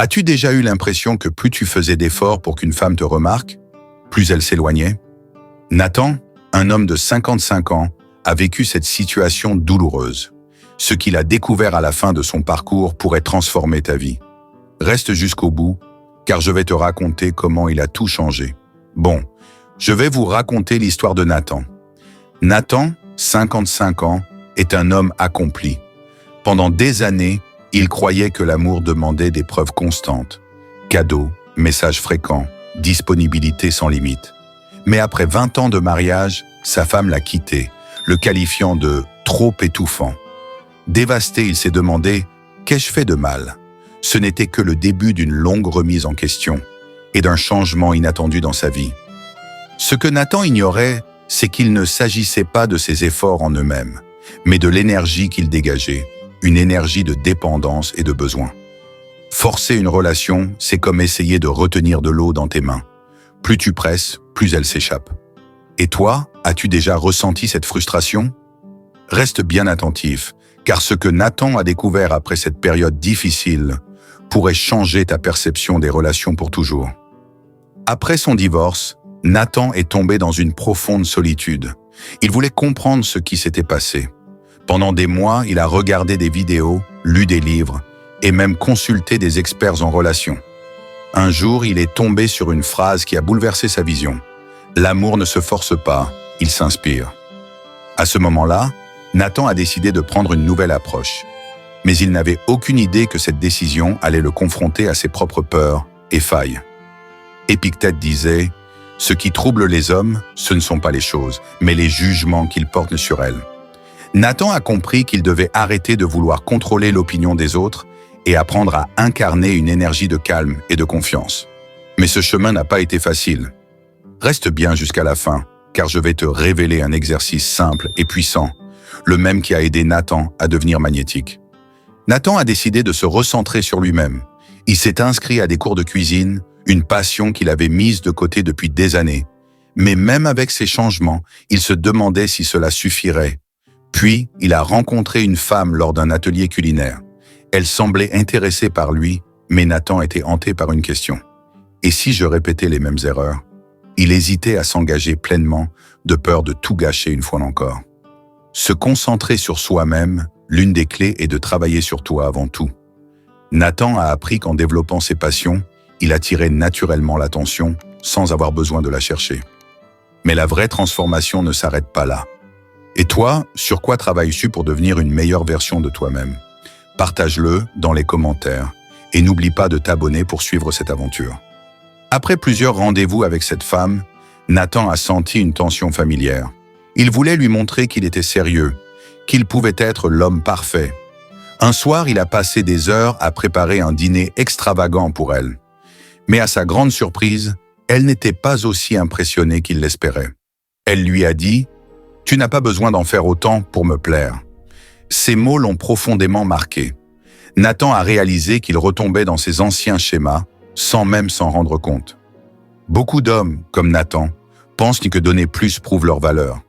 As-tu déjà eu l'impression que plus tu faisais d'efforts pour qu'une femme te remarque, plus elle s'éloignait? Nathan, un homme de 55 ans, a vécu cette situation douloureuse. Ce qu'il a découvert à la fin de son parcours pourrait transformer ta vie. Reste jusqu'au bout, car je vais te raconter comment il a tout changé. Bon, je vais vous raconter l'histoire de Nathan. Nathan, 55 ans, est un homme accompli. Pendant des années, il croyait que l'amour demandait des preuves constantes. Cadeaux, messages fréquents, disponibilité sans limite. Mais après 20 ans de mariage, sa femme l'a quitté, le qualifiant de « trop étouffant ». Dévasté, il s'est demandé « qu'ai-je fait de mal ?» Ce n'était que le début d'une longue remise en question et d'un changement inattendu dans sa vie. Ce que Nathan ignorait, c'est qu'il ne s'agissait pas de ses efforts en eux-mêmes, mais de l'énergie qu'il dégageait, une énergie de dépendance et de besoin. Forcer une relation, c'est comme essayer de retenir de l'eau dans tes mains. Plus tu presses, plus elle s'échappe. Et toi, as-tu déjà ressenti cette frustration? Reste bien attentif, car ce que Nathan a découvert après cette période difficile pourrait changer ta perception des relations pour toujours. Après son divorce, Nathan est tombé dans une profonde solitude. Il voulait comprendre ce qui s'était passé. Pendant des mois, il a regardé des vidéos, lu des livres et même consulté des experts en relations. Un jour, il est tombé sur une phrase qui a bouleversé sa vision. L'amour ne se force pas, il s'inspire. À ce moment-là, Nathan a décidé de prendre une nouvelle approche. Mais il n'avait aucune idée que cette décision allait le confronter à ses propres peurs et failles. Épictète disait « Ce qui trouble les hommes, ce ne sont pas les choses, mais les jugements qu'ils portent sur elles. » Nathan a compris qu'il devait arrêter de vouloir contrôler l'opinion des autres et apprendre à incarner une énergie de calme et de confiance. Mais ce chemin n'a pas été facile. Reste bien jusqu'à la fin, car je vais te révéler un exercice simple et puissant, le même qui a aidé Nathan à devenir magnétique. Nathan a décidé de se recentrer sur lui-même. Il s'est inscrit à des cours de cuisine, une passion qu'il avait mise de côté depuis des années. Mais même avec ces changements, il se demandait si cela suffirait. Puis, il a rencontré une femme lors d'un atelier culinaire. Elle semblait intéressée par lui, mais Nathan était hanté par une question. Et si je répétais les mêmes erreurs? Il hésitait à s'engager pleinement, de peur de tout gâcher une fois encore. Se concentrer sur soi-même, l'une des clés est de travailler sur toi avant tout. Nathan a appris qu'en développant ses passions, il attirait naturellement l'attention sans avoir besoin de la chercher. Mais la vraie transformation ne s'arrête pas là. Et toi, sur quoi travailles-tu pour devenir une meilleure version de toi-même? Partage-le dans les commentaires et n'oublie pas de t'abonner pour suivre cette aventure. Après plusieurs rendez-vous avec cette femme, Nathan a senti une tension familière. Il voulait lui montrer qu'il était sérieux, qu'il pouvait être l'homme parfait. Un soir, il a passé des heures à préparer un dîner extravagant pour elle. Mais à sa grande surprise, elle n'était pas aussi impressionnée qu'il l'espérait. Elle lui a dit « Tu n'as pas besoin d'en faire autant pour me plaire ». Ces mots l'ont profondément marqué. Nathan a réalisé qu'il retombait dans ses anciens schémas, sans même s'en rendre compte. Beaucoup d'hommes, comme Nathan, pensent que donner plus prouve leur valeur.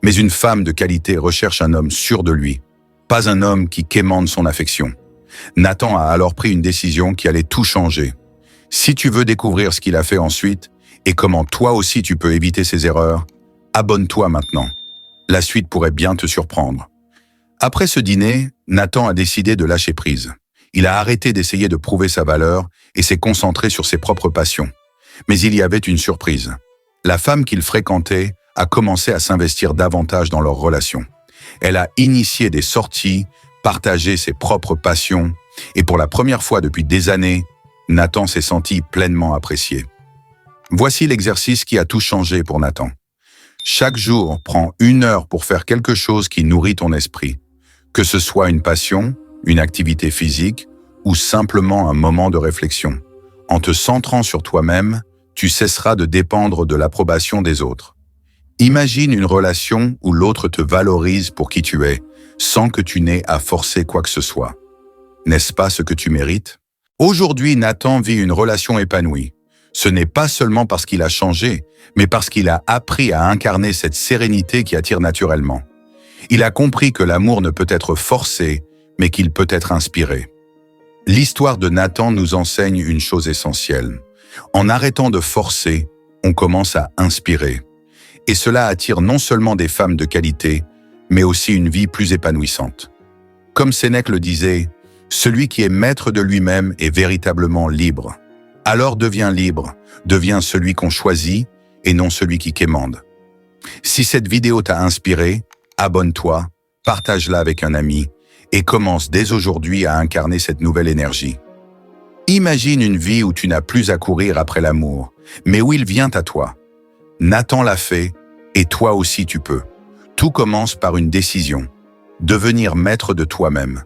Mais une femme de qualité recherche un homme sûr de lui, pas un homme qui quémande son affection. Nathan a alors pris une décision qui allait tout changer. Si tu veux découvrir ce qu'il a fait ensuite et comment toi aussi tu peux éviter ses erreurs, abonne-toi maintenant. La suite pourrait bien te surprendre. Après ce dîner, Nathan a décidé de lâcher prise. Il a arrêté d'essayer de prouver sa valeur et s'est concentré sur ses propres passions. Mais il y avait une surprise. La femme qu'il fréquentait a commencé à s'investir davantage dans leur relation. Elle a initié des sorties, partagé ses propres passions, et pour la première fois depuis des années, Nathan s'est senti pleinement apprécié. Voici l'exercice qui a tout changé pour Nathan. Chaque jour, prends 1 heure pour faire quelque chose qui nourrit ton esprit. Que ce soit une passion, une activité physique ou simplement un moment de réflexion. En te centrant sur toi-même, tu cesseras de dépendre de l'approbation des autres. Imagine une relation où l'autre te valorise pour qui tu es, sans que tu n'aies à forcer quoi que ce soit. N'est-ce pas ce que tu mérites? Aujourd'hui, Nathan vit une relation épanouie. Ce n'est pas seulement parce qu'il a changé, mais parce qu'il a appris à incarner cette sérénité qui attire naturellement. Il a compris que l'amour ne peut être forcé, mais qu'il peut être inspiré. L'histoire de Nathan nous enseigne une chose essentielle. En arrêtant de forcer, on commence à inspirer. Et cela attire non seulement des femmes de qualité, mais aussi une vie plus épanouissante. Comme Sénèque le disait, celui qui est maître de lui-même est véritablement libre. Alors deviens libre, deviens celui qu'on choisit et non celui qui quémande. Si cette vidéo t'a inspiré, abonne-toi, partage-la avec un ami et commence dès aujourd'hui à incarner cette nouvelle énergie. Imagine une vie où tu n'as plus à courir après l'amour, mais où il vient à toi. Nathan l'a fait et toi aussi tu peux. Tout commence par une décision, devenir maître de toi-même.